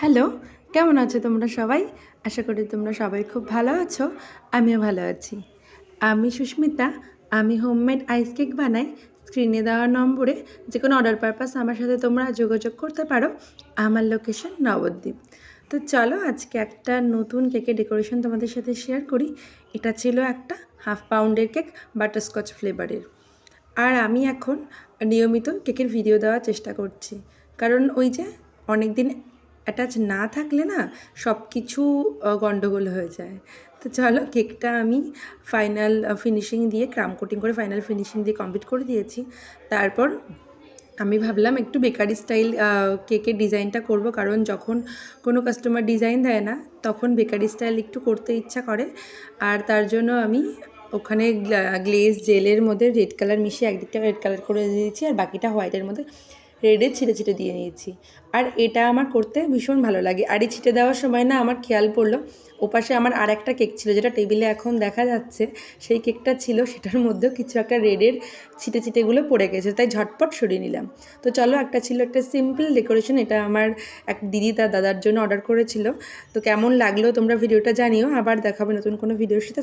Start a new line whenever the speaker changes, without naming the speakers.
Hello, কেমন আছো তোমরা সবাই? আশা করি তোমরা সবাই খুব ভালো আছো। আমিও ভালো আছি। আমি সুস্মিতা। আমি হোমমেড আইস কেক বানাই। স্ক্রিনে দেওয়া নম্বরে যে কোনো অর্ডার পারপাস আমার সাথে তোমরা যোগাযোগ করতে পারো। আমার লোকেশন নবদ্বীপ। তো চলো আজকে একটা নতুন কেকের ডেকোরেশন তোমাদের সাথে শেয়ার করি। এটা ছিল একটা হাফ পাউন্ডের কেক বাটারস্কচ ফ্লেভারের। আর আমি এখন নিয়মিত কেকের ভিডিও দেওয়ার চেষ্টা করছি, কারণ ওই যে অনেক দিন অ্যাটাচ না থাকলে না সব কিছু গণ্ডগোল হয়ে যায়। তো চলো কেকটা আমি ফাইনাল ফিনিশিং দিয়ে ক্রাম কোটিং করে ফাইনাল ফিনিশিং দিয়ে কমপ্লিট করে দিয়েছি। তারপর আমি ভাবলাম একটু বেকারি স্টাইল কেকের ডিজাইনটা করব, কারণ যখন কোনো কাস্টমার ডিজাইন দেয় না তখন বেকারি স্টাইল একটু করতে ইচ্ছা করে। আর তার জন্য আমি ওখানে গ্লেজ জেলের মধ্যে রেড কালার মিশিয়ে একদিকটা রেড কালার করে দিয়েছি আর বাকিটা হোয়াইটের মধ্যে রেডের ছিটে ছিটে দিয়ে নিয়েছি। আর এটা আমার করতে ভীষণ ভালো লাগে। আর এই ছিটে দেওয়ার সময় না আমার খেয়াল পড়লো ওপাশে আমার আর একটা কেক ছিল যেটা টেবিলে এখন দেখা যাচ্ছে, সেই কেকটা ছিল, সেটার মধ্যেও কিছু একটা রেডের ছিটে ছিটেগুলো পড়ে গেছে, তাই ঝটপট সরিয়ে নিলাম। তো চলো, একটা ছিল একটা সিম্পল ডেকোরেশন, এটা আমার এক দিদি তার দাদার জন্য অর্ডার করেছিল। তো কেমন লাগলো তোমরা ভিডিওটা জানিও। আবার দেখাবে নতুন কোনো ভিডিওর সাথে।